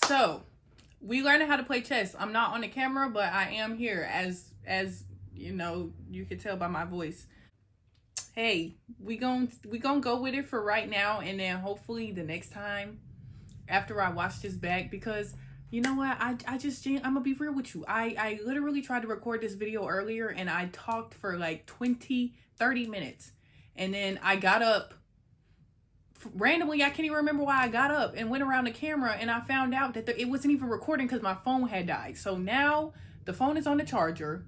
So we learning how to play chess. I'm not on the camera, but I am here, as you know, you can tell by my voice. Hey, we gon' go with it for right now, and then hopefully the next time after I watch this back, because you know what, I'm gonna be real with you. I literally tried to record this video earlier and I talked for like 20-30 minutes, and then I got up randomly. I can't even remember why I got up and went around the camera, and I found out that it wasn't even recording because my phone had died. So now the phone is on the charger.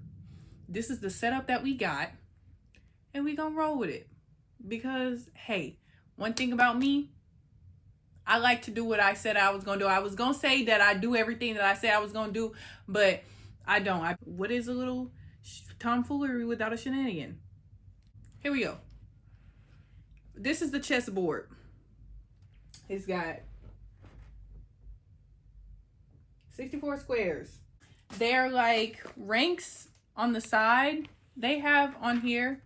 This is the setup that we got, and we gonna roll with it. Because hey, one thing about me, I like to do what I said I was gonna do. I was gonna say that I do everything that I said I was gonna do, but I don't. What is a little tomfoolery without a shenanigan? Here we go. This is the chessboard. It's got 64 squares. They're like ranks on the side they have on here,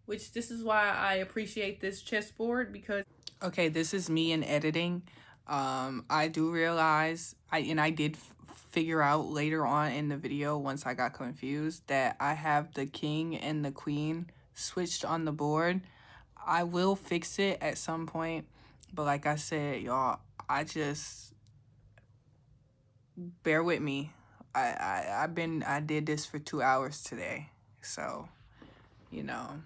which this is why I appreciate this chessboard, because okay, this is me in editing. I do realize I did figure out later on in the video, once I got confused, that I have the king and the queen switched on the board. I will fix it at some point, but like I said, y'all, I just bear with me. I did this for 2 hours today, so you know,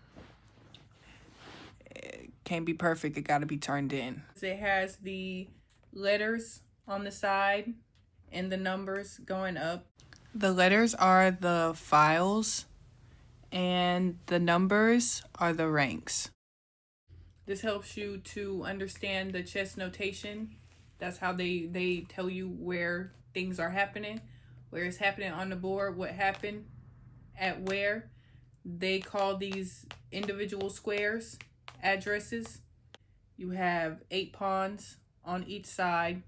it can't be perfect. It got to be turned in. It has the letters on the side and the numbers going up. The letters are the files and the numbers are the ranks. This helps you to understand the chess notation. That's how they tell you where things are happening, where it's happening on the board, what happened at where. They call these individual squares addresses. You have 8 pawns on each side,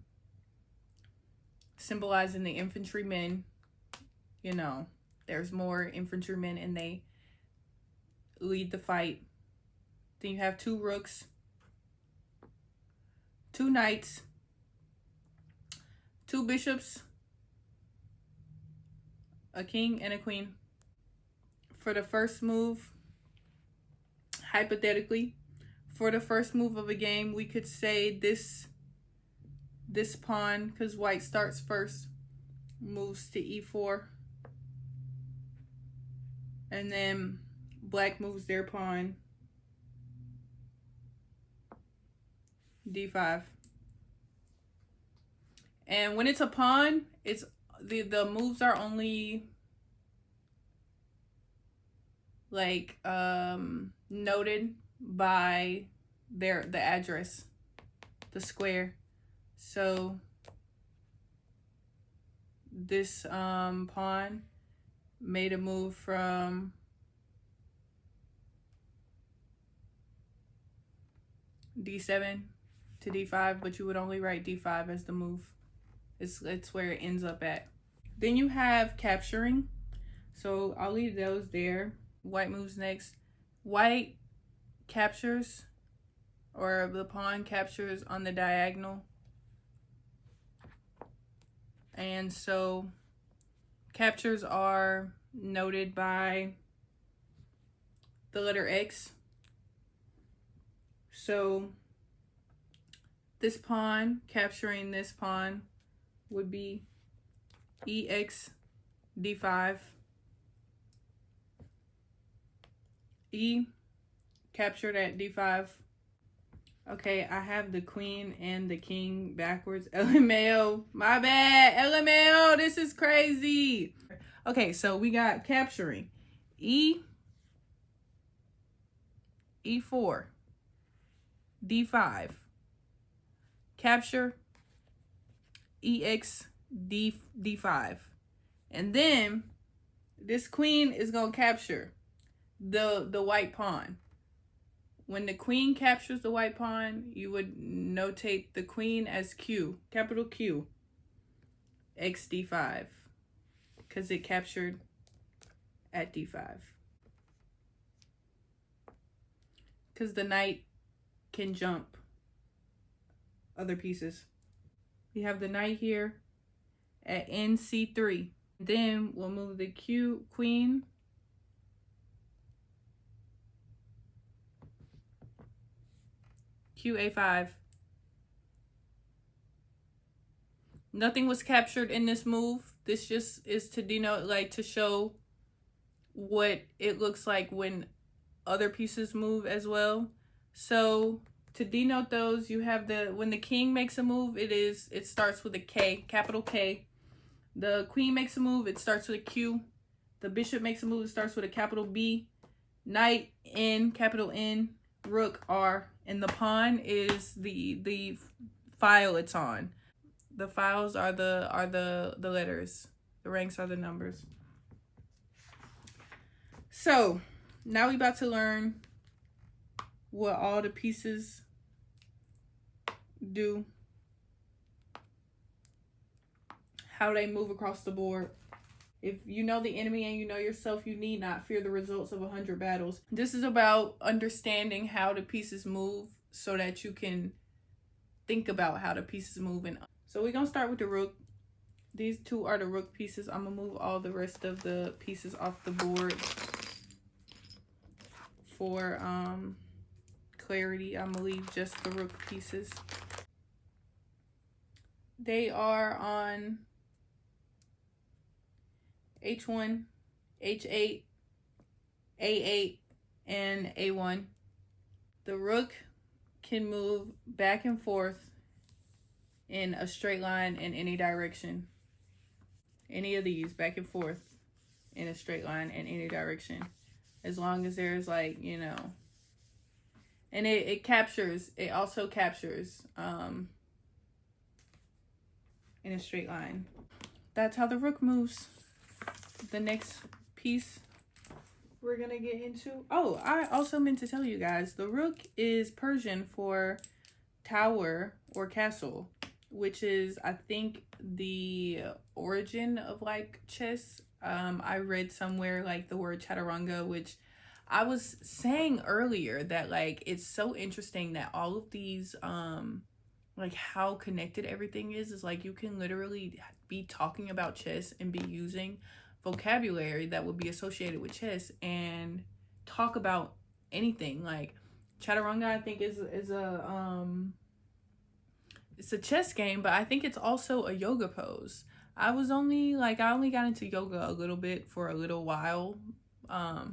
symbolizing the infantrymen. You know, there's more infantrymen and they lead the fight. Then you have 2 rooks, 2 knights, 2 bishops, a king and a queen. For the first move, hypothetically, for the first move of a game, we could say this pawn, because white starts first, moves to e4. And then black moves their pawn d5. And when it's a pawn, it's the moves are only like noted by the address, the square. So this pawn made a move from d7 to d5, but you would only write d5 as the move. It's where it ends up at. Then you have capturing. So I'll leave those there. White moves next. White captures, or the pawn captures on the diagonal. And so captures are noted by the letter X. So this pawn capturing this pawn would be EX D5. E captured at D5. Okay, I have the queen and the king backwards. LMAO, my bad. LMAO, this is crazy. Okay, so we got capturing. E4, D5. Capture, EX, D5. And then this queen is going to capture the white pawn. When the queen captures the white pawn, you would notate the queen as Q, capital Q, X D5, because it captured at D5. Because the knight can jump other pieces. We have the knight here, at NC3. Then we'll move the queen QA5. Nothing was captured in this move. This just is to denote, like, to show what it looks like when other pieces move as well. So to denote those, you have when the king makes a move, it starts with a K, capital K. The queen makes a move, it starts with a Q. The bishop makes a move, it starts with a capital B. Knight, N, capital N. Rook, R. And the pawn is the file it's on. The files are the letters. The ranks are the numbers. So now we about to learn what all the pieces do, how they move across the board. If you know the enemy and you know yourself, you need not fear the results of 100 battles. This is about understanding how the pieces move so that you can think about how the pieces move. And so we're gonna start with the rook. These two are the rook pieces. I'm gonna move all the rest of the pieces off the board for clarity. I'm gonna leave just the rook pieces. They are on H1, H8, A8, and A1. The rook can move back and forth in a straight line in any direction. Any of these, back and forth in a straight line in any direction. As long as there's, like, you know, and it also captures in a straight line. That's how the rook moves. The next piece we're gonna get into, oh, I also meant to tell you guys, the rook is Persian for tower or castle, which is, I think, the origin of, like, chess. I read somewhere, like, the word chaturanga, which I was saying earlier that, like, it's so interesting that all of these like, how connected everything is like, you can literally be talking about chess and be using vocabulary that would be associated with chess and talk about anything. Like, chaturanga, I think, is a it's a chess game, but I think it's also a yoga pose. I only got into yoga a little bit for a little while. I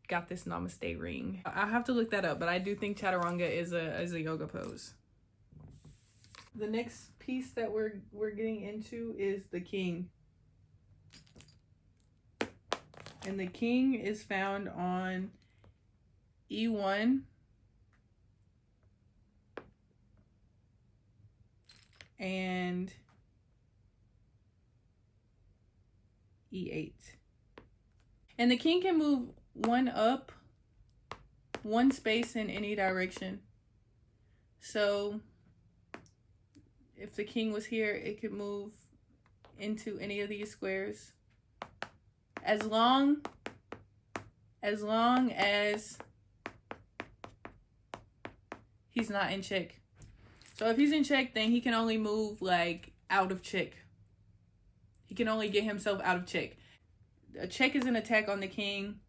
got this namaste ring. I have to look that up, but I do think chaturanga is a yoga pose. The next piece that we're getting into is the king. And the king is found on E1 and E8. And the king can move one up, one space in any direction. So if the king was here, it could move into any of these squares. As long as he's not in check. So if he's in check, then he can only move, like, out of check. He can only get himself out of check. A check is an attack on the king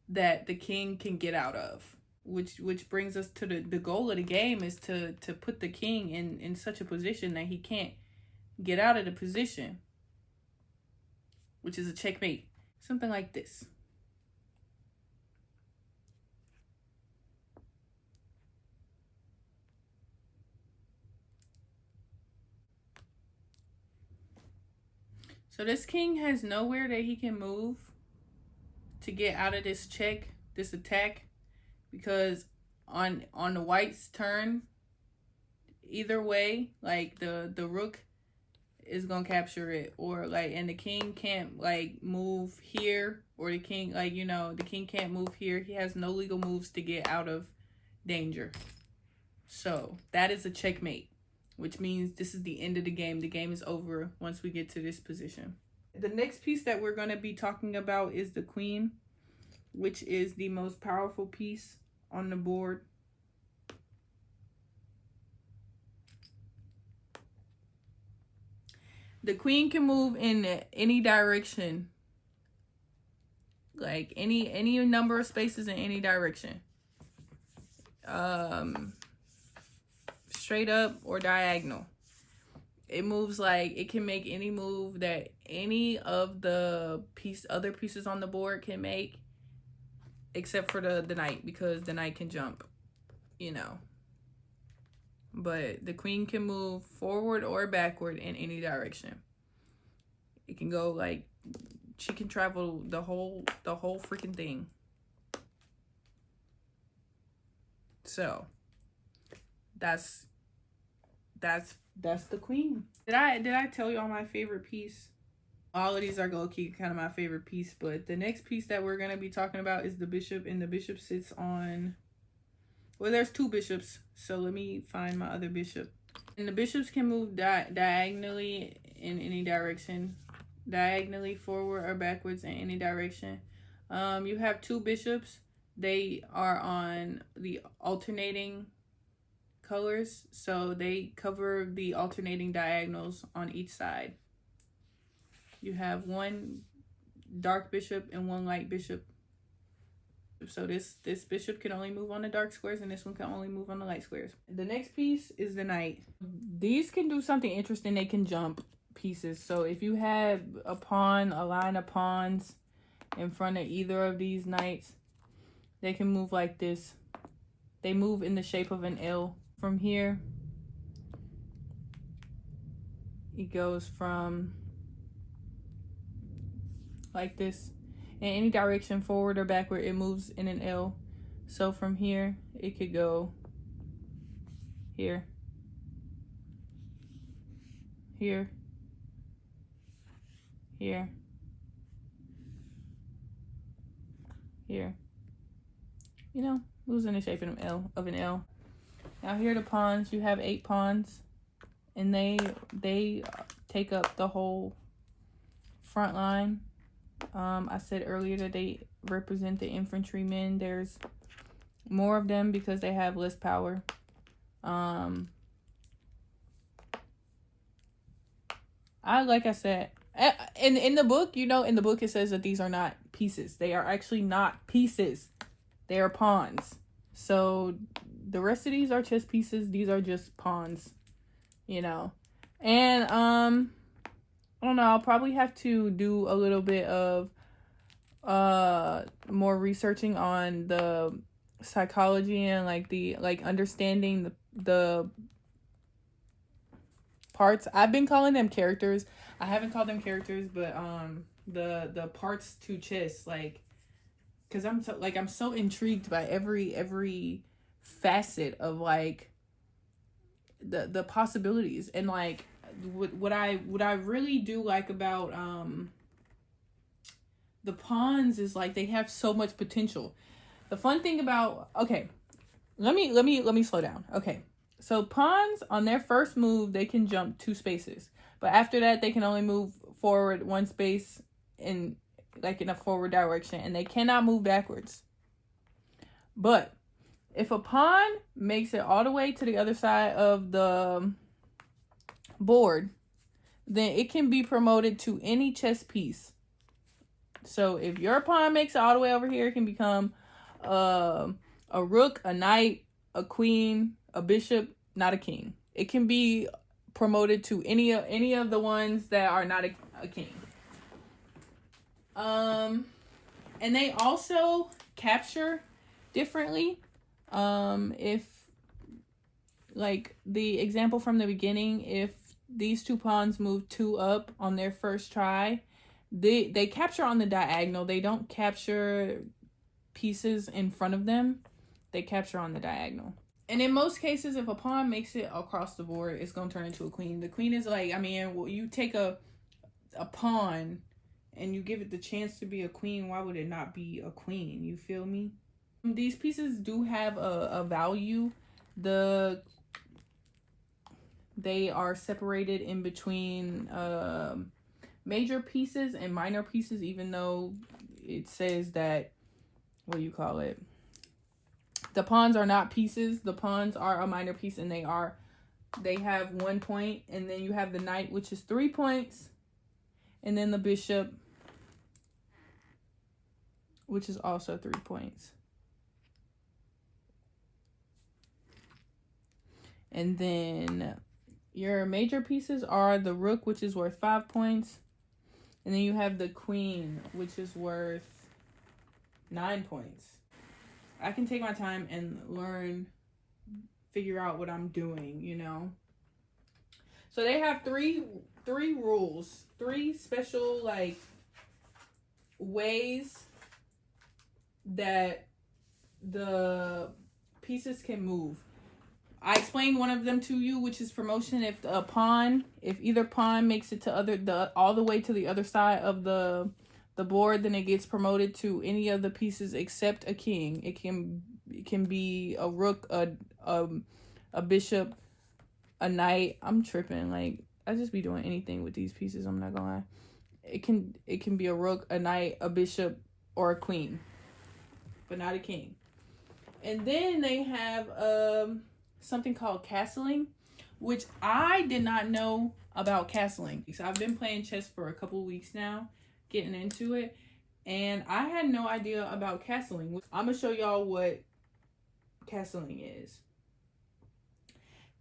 that the king can get out of. Which brings us to the goal of the game is to put the king in such a position that he can't get out of the position, which is a checkmate. Something like this. So this king has nowhere that he can move to get out of this check, this attack, because on the white's turn, either way, like, the rook is gonna capture it, or, like, and the king can't, like, move here, or the king, like, you know, the king can't move here. He has no legal moves to get out of danger. So that is a checkmate, which means this is the end of the game. The game is over once we get to this position. The next piece that we're going to be talking about is the queen, which is the most powerful piece on the board. The queen can move in any direction. Like any number of spaces in any direction. Straight up or diagonal. It moves like it can make any move that any of the other pieces on the board can make, except for the knight, because the knight can jump, you know. But the queen can move forward or backward in any direction. It can go like, she can travel the whole freaking thing. So that's the queen. Did I tell y'all my favorite piece? All of these are low-key kind of my favorite piece, but the next piece that we're going to be talking about is the bishop, and the bishop sits on, well, there's two bishops, so let me find my other bishop. And the bishops can move diagonally in any direction, diagonally forward or backwards in any direction. You have two bishops. They are on the alternating colors, so they cover the alternating diagonals on each side. You have one dark bishop and one light bishop. So this bishop can only move on the dark squares, and this one can only move on the light squares. The next piece is the knight. These can do something interesting. They can jump pieces. So if you have a line of pawns in front of either of these knights, they can move like this. They move in the shape of an L. From here, it goes from like this in any direction, forward or backward. It moves in an L. So from here, it could go here, here, here, here. You know, moves in the shape of an L. Now here are the pawns. You have 8 pawns, and they take up the whole front line. I said earlier that they represent the infantrymen. There's more of them because they have less power. Like I said, in the book, you know, in the book it says that these are not pieces. They are actually not pieces. They are pawns. So the rest of these are chess pieces. These are just pawns, you know. And I don't know, I'll probably have to do a little bit of more researching on the psychology and like understanding the parts. I've been calling them characters. I haven't called them characters, but the parts to chess, like, because I'm so intrigued by every facet of like the possibilities. And like what I really do like about the pawns is like they have so much potential. The fun thing about, okay, let me slow down. Okay, so pawns on their first move, they can jump 2 spaces, but after that they can only move forward 1 space in a forward direction, and they cannot move backwards. But if a pawn makes it all the way to the other side of the board, then it can be promoted to any chess piece. So if your pawn makes it all the way over here, it can become a rook, a knight, a queen, a bishop, not a king. It can be promoted to any of the ones that are not a king. And they also capture differently. If, like the example from the beginning, if these 2 pawns move 2 up on their first try, they capture on the diagonal. They don't capture pieces in front of them. They capture on the diagonal. And in most cases, if a pawn makes it across the board, it's going to turn into a queen. The queen is like, I mean, well, you take a pawn and you give it the chance to be a queen, why would it not be a queen? You feel me? These pieces do have a value. They are separated in between major pieces and minor pieces, even though it says that, what do you call it? The pawns are not pieces. The pawns are a minor piece, and they are they have 1 point, and then you have the knight, which is 3 points, and then the bishop, which is also 3 points. And then your major pieces are the rook, which is worth 5 points, and then you have the queen, which is worth 9 points. I can take my time and figure out what I'm doing, you know. So they have three rules, 3 special like ways that the pieces can move. I explained one of them to you, which is promotion. If either pawn makes it to all the way to the other side of the board, then it gets promoted to any of the pieces except a king. It can be a rook, a bishop, a knight. I'm tripping. Like, I just be doing anything with these pieces, I'm not gonna lie. It can be a rook, a knight, a bishop, or a queen, but not a king. And then they have something called castling, which I did not know about castling. So I've been playing chess for a couple weeks now, getting into it, and I had no idea about castling. I'm gonna show y'all what castling is.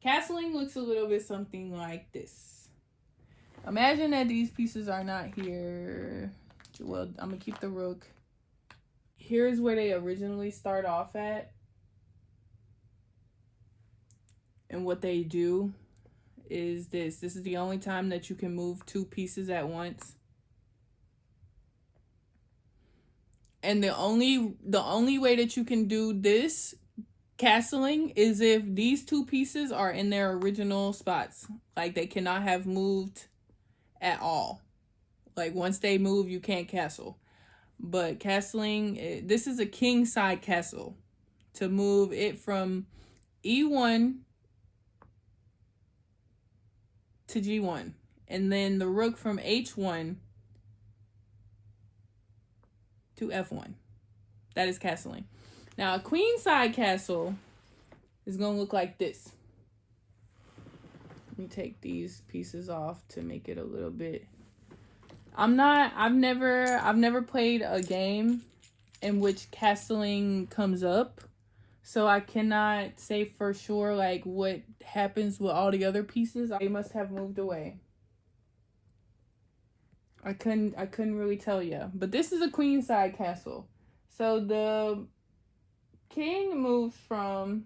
Castling looks a little bit something like this. Imagine that these pieces are not here. Well, I'm gonna keep the rook. Here's where they originally start off at. And what they do is this. This is the only time that you can move 2 pieces at once. And the only way that you can do this castling is if these 2 pieces are in their original spots. Like, they cannot have moved at all. Like, once they move, you can't castle. But castling, this is a king side castle. To move it from E1 to G1, and then the rook from H1 to F1. That is castling. Now, a queen side castle is gonna look like this. Let me take these pieces off to make it a little bit. I've never played a game in which castling comes up, so I cannot say for sure like what happens with all the other pieces. They must have moved away. I couldn't really tell you. But this is a queen side castle. So the king moves from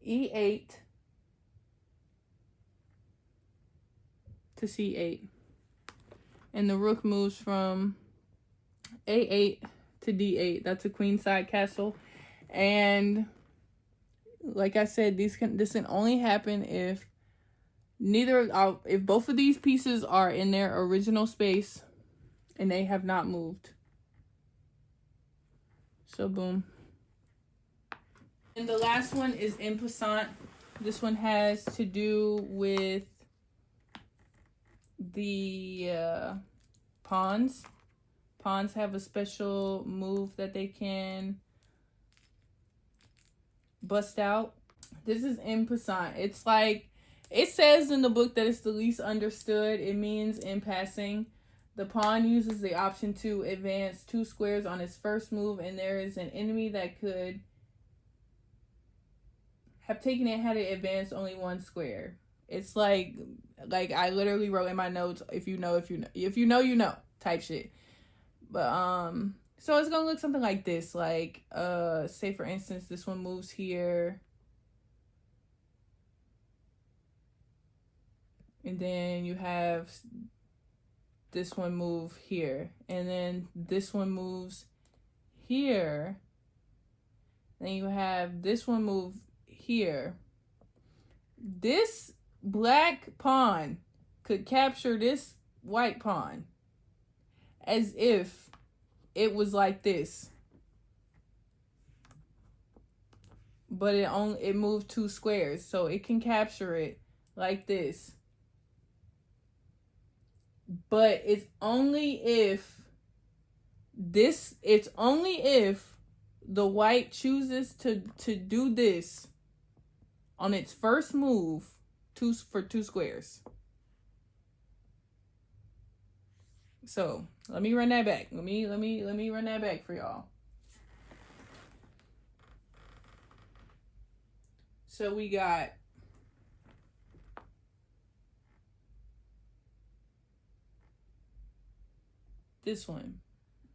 E8 to C8. And the rook moves from A8 to D8. That's a queen side castle. And like I said, this can only happen if both of these pieces are in their original space and they have not moved. So boom. And the last one is en passant. This one has to do with the pawns. Pawns have a special move that they can bust out. This is en passant. It's like, it says in the book that it's the least understood. It means in passing. The pawn uses the option to advance 2 squares on its first move, and there is an enemy that could have taken it had it advanced only 1 square. It's like I literally wrote in my notes, if you know type shit. But so it's gonna look something like this. Like say for instance, this one moves here, and then you have this one move here, and then this one moves here, then you have this one move here. This black pawn could capture this white pawn as if it was like this, but it moved 2 squares, so it can capture it like this. But it's only if the white chooses to do this on its first move for 2 squares. So let me run that back. Let me run that back for y'all. So we got this one.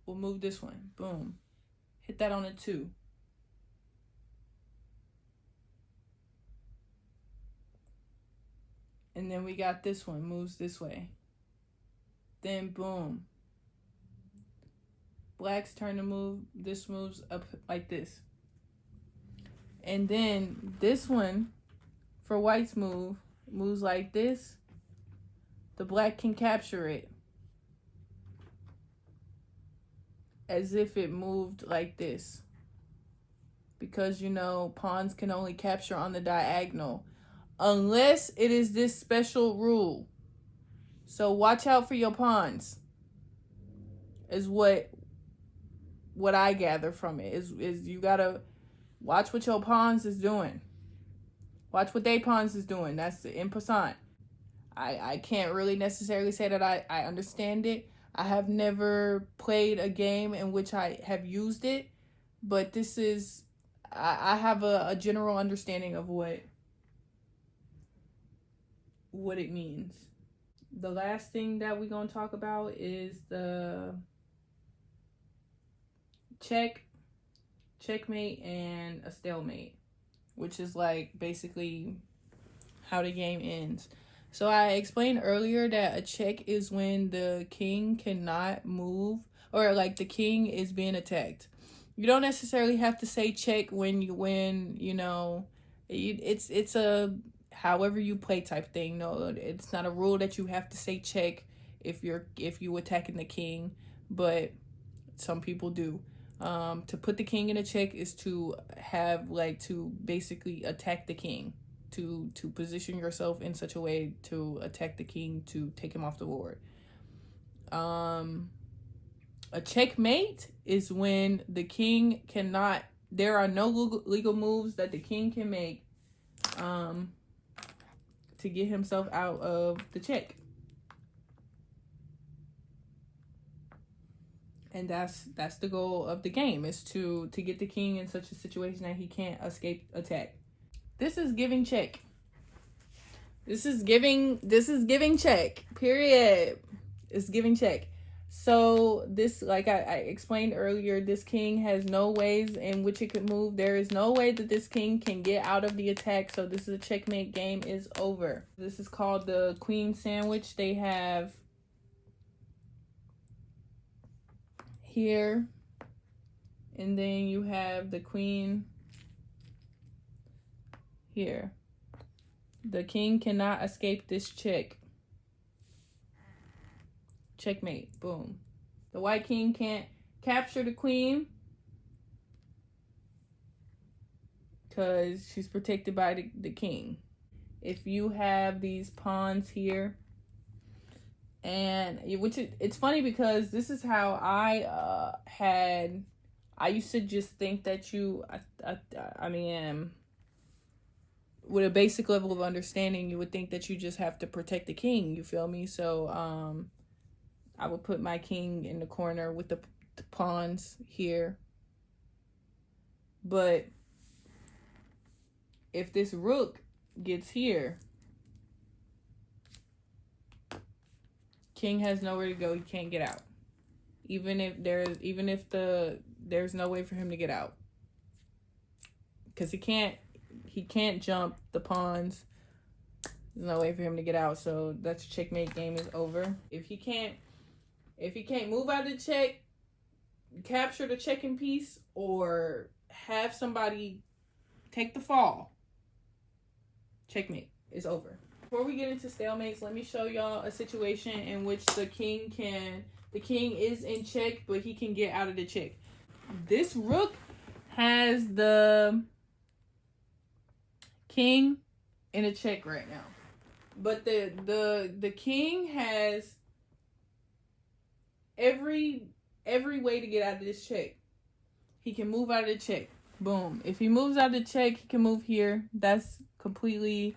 We'll move this one. Boom. Hit that on a 2. And then we got this one. Moves this way. Then boom. Black's turn to move. This moves up like this. And then this one, for white's moves like this. The black can capture it as if it moved like this. Because, you know, pawns can only capture on the diagonal. Unless it is this special rule. So watch out for your pawns. Is what I gather from it. Is you gotta watch what your pawns is doing. Watch what they pawns is doing. That's en passant. I can't really necessarily say that I understand it. I have never played a game in which I have used it. But this is, I have a general understanding of what it means. The last thing that we're going to talk about is the checkmate, and a stalemate, which is like basically how the game ends. So I explained earlier that a check is when the king cannot move, or like the king is being attacked. You don't necessarily have to say check when you win, you know. It's a however you play type thing. No, it's not a rule that you have to say check if you attacking the king, but some people do. To put the king in a check is to have to basically attack the king, to position yourself in such a way to attack the king, to take him off the board. A checkmate is when the king cannot, there are no legal moves that the king can make to get himself out of the check. And that's the goal of the game, is to get the king in such a situation that he can't escape attack. This is giving check. This is giving check. Period. It's giving check. So this, like I explained earlier, this king has no ways in which it could move. There is no way that this king can get out of the attack. So this is a checkmate. Game is over. This is called the queen sandwich. They have here, and then you have the queen here. The king cannot escape this check. Checkmate. Boom. The white king can't capture the queen because she's protected by the king. If you have these pawns here, and it's funny because this is how I used to just think that I mean, with a basic level of understanding, you would think that you just have to protect the king, you feel me? So I would put my king in the corner with the pawns here. But if this rook gets here, king has nowhere to go. He can't get out. Even if there's no way for him to get out. Because he can't jump the pawns. There's no way for him to get out. So that's checkmate. Game is over. If he can't move out of the check, capture the checking piece, or have somebody take the fall, checkmate is over. Before we get into stalemates, let me show y'all a situation in which the king is in check, but he can get out of the check. This rook has the king in a check right now, but the king has every way to get out of this check. He can move out of the check. Boom. If he moves out of the check, he can move here. That's completely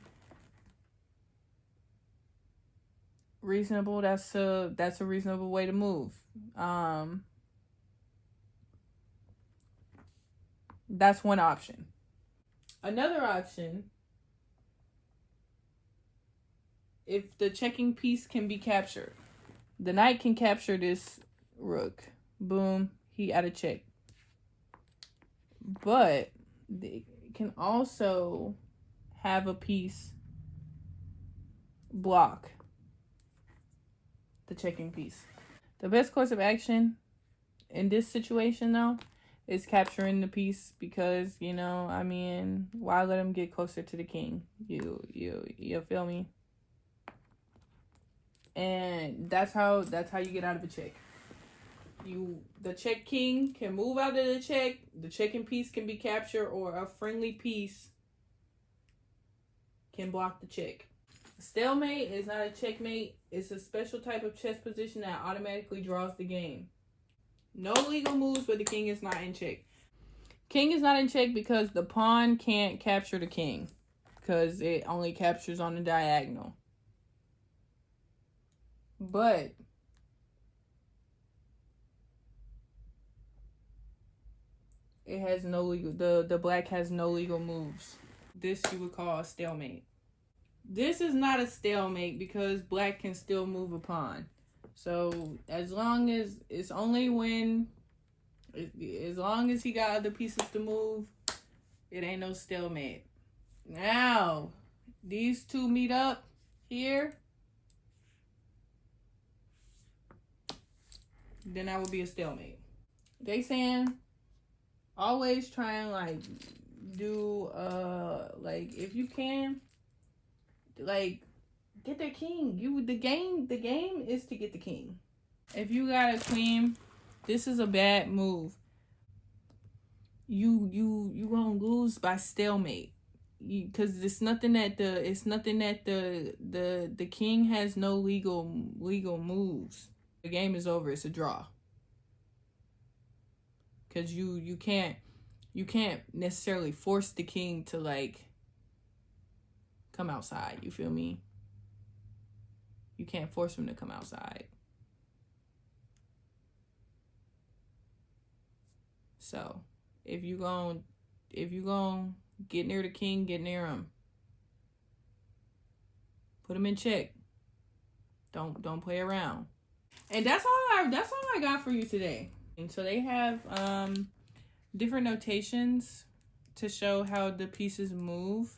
reasonable. That's a reasonable way to move. That's one option. Another option, if the checking piece can be captured, the knight can capture this rook. Boom, he out of check. But they can also have a piece block the checking piece. The best course of action in this situation, though, is capturing the piece because, you know, I mean, why let him get closer to the king? You feel me? And that's how you get out of a check. The check king can move out of the check. The checking piece can be captured, or a friendly piece can block the check. Stalemate is not a checkmate. It's a special type of chess position that automatically draws the game. No legal moves, but the king is not in check. King is not in check because the pawn can't capture the king, because it only captures on the diagonal. But it has no legal, the black has no legal moves. This you would call a stalemate. This is not a stalemate because black can still move a pawn. So as long as it's only when, as long as he got other pieces to move, it ain't no stalemate. Now, these two meet up here, then that would be a stalemate. They saying always try and like do like if you can, like get that king. The game is to get the king. If you got a queen, this is a bad move. You gonna lose by stalemate. Because it's nothing that the king has no legal moves. The game is over. It's a draw. Because you can't necessarily force the king to like come outside. You feel me? You can't force him to come outside. So if you gon' get near the king, get near him. Put him in check. Don't play around. And that's all I got for you today. And so they have different notations to show how the pieces move.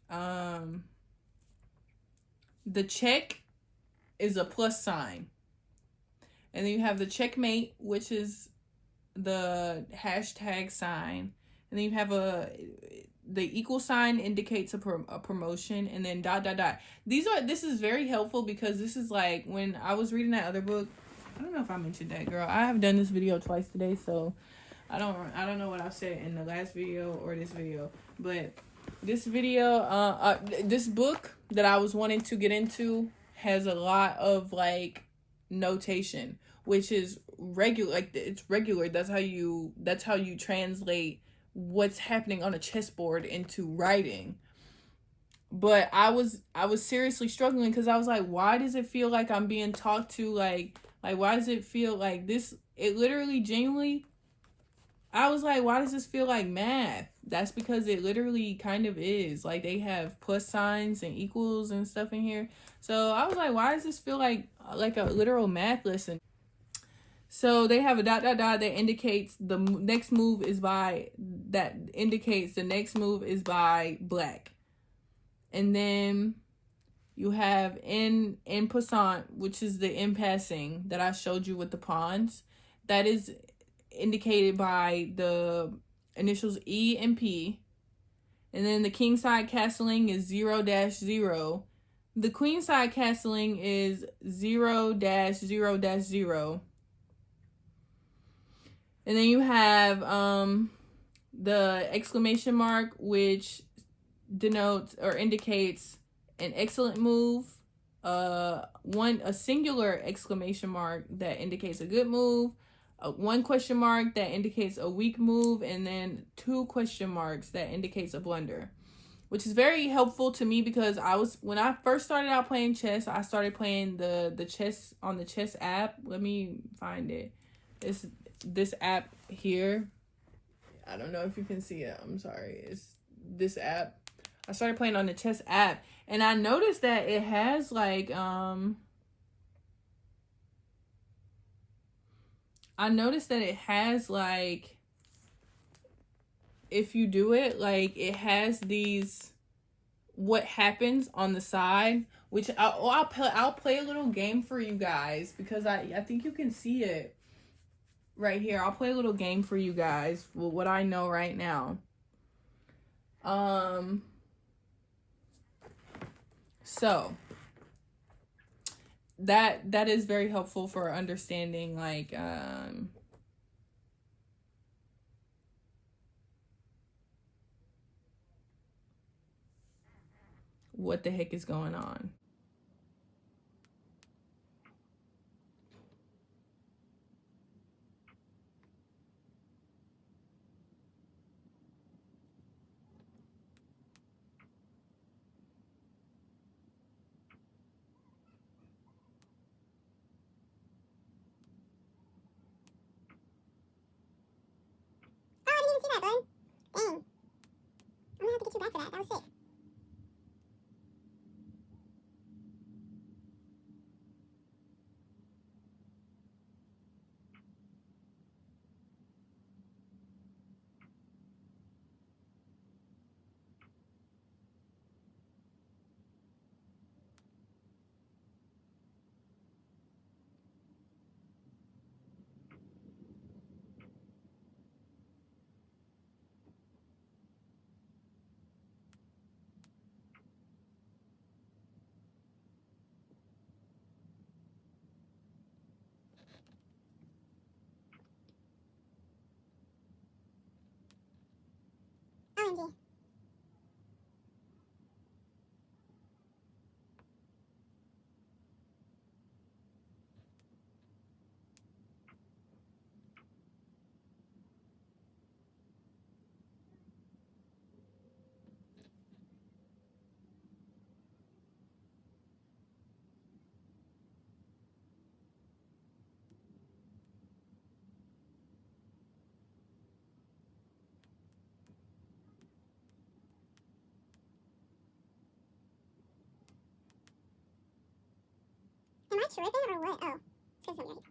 The check is a plus sign. And then you have the checkmate, which is the hashtag sign. And then you have the equal sign indicates a promotion, and then ... This is very helpful because this is like when I was reading that other book. I don't know if I mentioned that, girl. I have done this video twice today, so I don't know what I've said in the last video or this video. But this video, this book that I was wanting to get into has a lot of like notation, which is regular. Like it's regular. That's how you translate what's happening on a chessboard into writing. But I was seriously struggling because I was like, why does it feel like I'm being talked to like why does it feel like this? It literally genuinely, I was like, why does this feel like math? That's because it literally kind of is. Like they have plus signs and equals and stuff in here. So I was like, why does this feel like a literal math lesson? So they have a ... that indicates the next move is by black. And then you have in passant, which is the in passing that I showed you with the pawns. That is indicated by the initials E and P. And then the king side castling is 0-0. The queen side castling is 0-0-0. And then you have the exclamation mark, which denotes or indicates an excellent move. A singular exclamation mark that indicates a good move. one question mark that indicates a weak move, and then two question marks that indicates a blunder, which is very helpful to me because when I first started out playing chess, I started playing the chess on the chess app. Let me find it. It's this app here. I don't know if you can see it. I'm sorry. It's this app. I started playing on the chess app, and I noticed that it has like if you do it, like it has these what happens on the side, which I'll play a little game for you guys because I think you can see it right here. I'll play a little game for you guys with what I know right now. So that is very helpful for understanding like what the heck is going on. OMG. Am I tripping or what? Oh, it's because of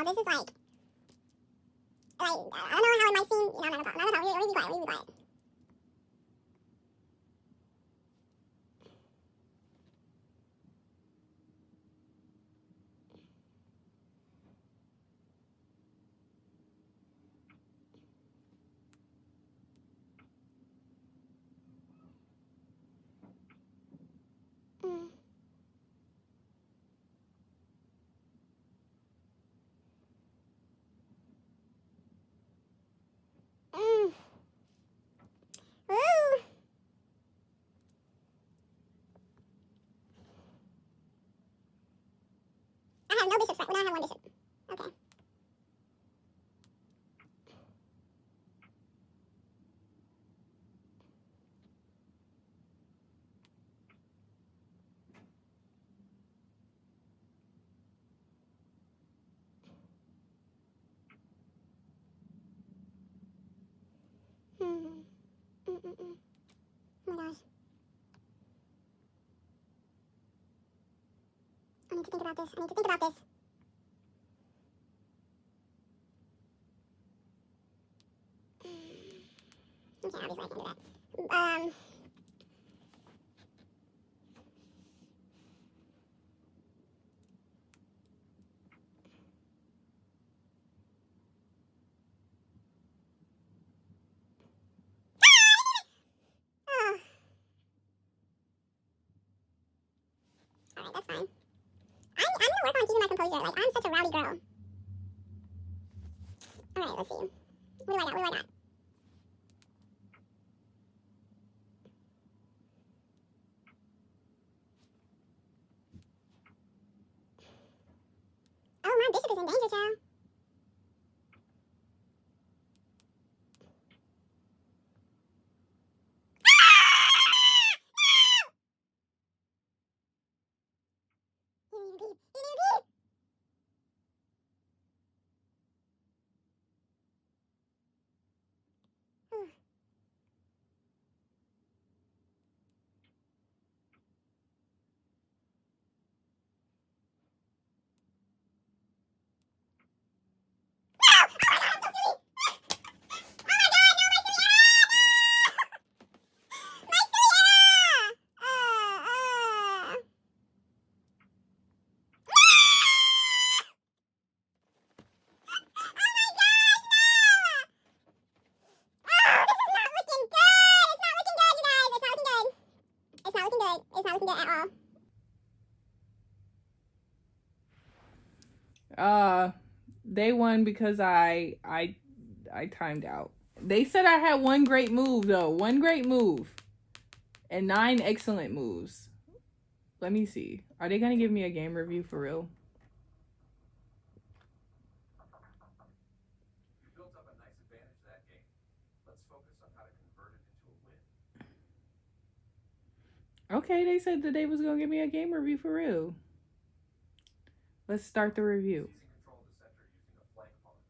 y'all. This is like, I don't know how it might seem. No, let me be quiet. Let me be quiet. Mm. Mm. Woo! I have no bishops, right? Well, now I have one bishop. Okay. Mm. Mm. Oh my gosh. I need to think about this. Okay, obviously I can't do that. Oh. Alright, that's fine. I'm gonna work on keeping my composure. Like, I'm such a rowdy girl. Alright, let's see. What do I got? Oh, my bishop is in danger, child. It's not looking good at all. They won because I timed out. They said I had one great move though. One great move. And 9 excellent moves. Let me see. Are they gonna give me a game review for real? You built up a nice advantage that game. Let's focus on how to convert it into a win. Okay, they said that they was gonna give me a game review for real. Let's start the review. Seizing control of the center using a flank pawn.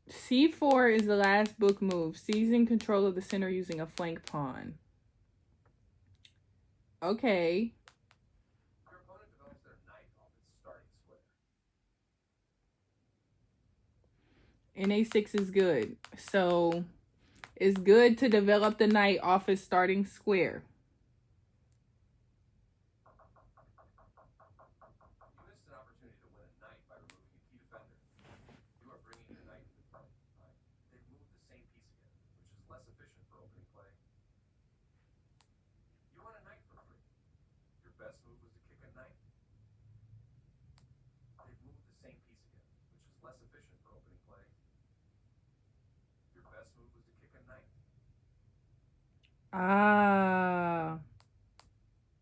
C4 is the last book move. Seizing control of the center using a flank pawn. Okay. Your opponent develops their knight off its starting square. And A6 is good. So it's good to develop the knight off its starting square. You missed an opportunity to win a knight by removing a key defender. You are bringing your knight into play. They've moved the same piece again, which is less efficient for opening play. You won a knight for free. Your best move was to kick a knight. They've moved the same piece again, which is less efficient for opening play. Your best move was to kick a knight. Ah.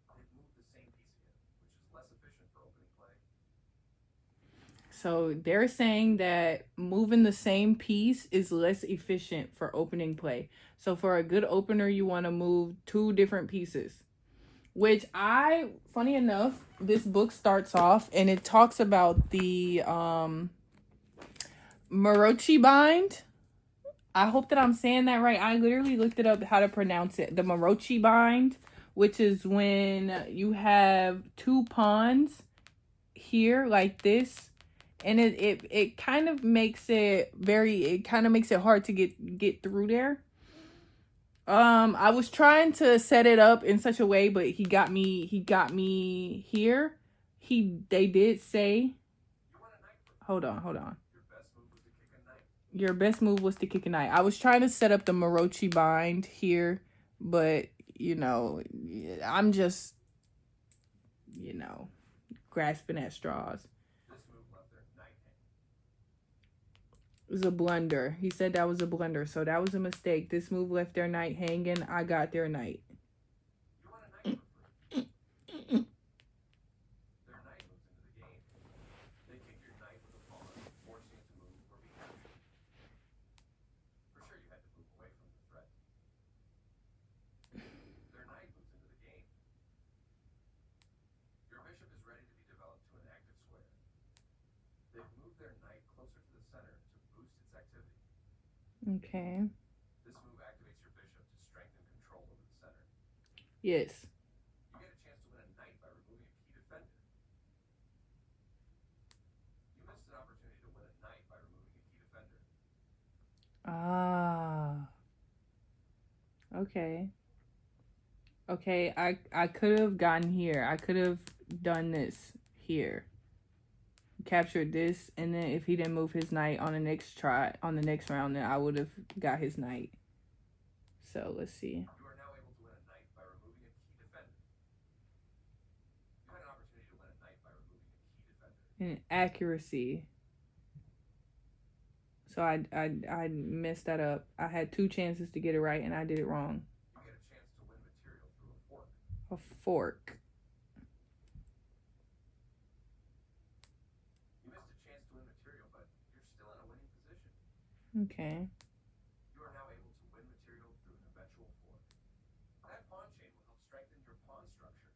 They've moved the same piece again, which is less efficient for opening play. So they're saying that moving the same piece is less efficient for opening play. So for a good opener, you want to move 2 different pieces. Which funny enough, this book starts off and it talks about the Marochi bind. I hope that I'm saying that right. I literally looked it up how to pronounce it. The Marochi bind, which is when you have two pawns here like this, and it kind of makes it hard to get through there. I was trying to set it up in such a way, but he got me here. They did say, hold on. Your best move was to kick a knight. I was trying to set up the Morochi bind here, but you know, I'm just, you know, grasping at straws. It was a blunder. He said that was a blunder, so that was a mistake. This move left their knight hanging. I got their knight. Okay. This move activates your bishop to strengthen control over the center. Yes. You get a chance to win a knight by removing a key defender. You missed an opportunity to win a knight by removing a key defender. Ah. Okay. Okay, I could have gotten here. I could have done this here. Captured this, and then if he didn't move his knight on the next round, then I would have got his knight. So let's see. You are now able to win a knight by removing a key defender. You had an opportunity to win a knight by removing a key defender. And accuracy. So I messed that up. I had 2 chances to get it right, and I did it wrong. You get a chance to win material through a fork. A fork. Okay. You are now able to win material through an eventual fork. That pawn chain will help strengthen your pawn structure.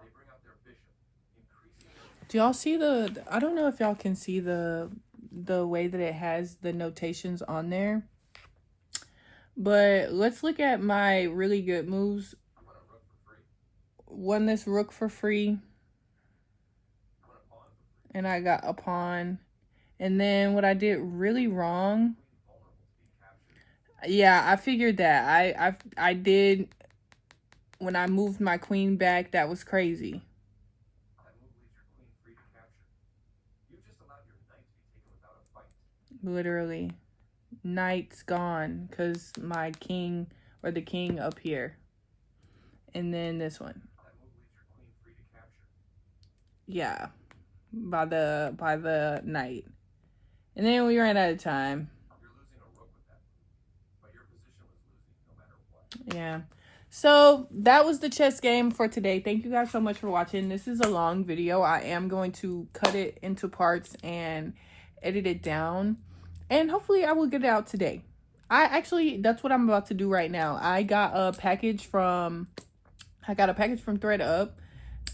They bring out their bishop, increasing. Do y'all see I don't know if y'all can see the way that it has the notations on there. But let's look at my really good moves. You won a rook for free. Won this rook for free. You won a pawn for free. And I got a pawn. And then what I did really wrong. Yeah, I figured that. I did, when I moved my queen back, that was crazy. That move leaves your queen free to capture. You've just allowed your knight to be taken without a fight. Literally. Knight's gone because my king, or the king up here. And then this one. That move leaves your queen free to capture. Yeah. By the knight. And then we ran out of time. You're losing a rook with that move, but your position was losing no matter what. Yeah. So that was the chess game for today. Thank you guys so much for watching. This is a long video. I am going to cut it into parts and edit it down. And hopefully I will get it out today. That's what I'm about to do right now. I got a package from ThredUp.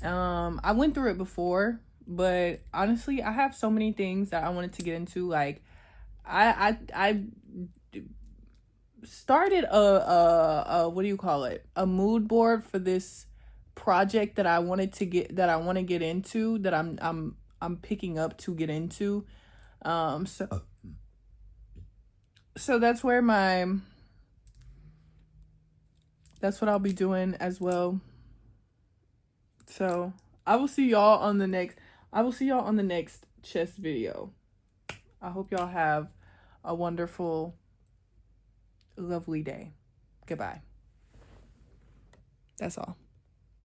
I went through it before. But honestly, I have so many things that I wanted to get into. Like, I started a what do you call it? A mood board for this project that I want to get into, that I'm picking up to get into. So that's where that's what I'll be doing as well. So I will see y'all on the next chess video. I hope y'all have a wonderful, lovely day. Goodbye. That's all.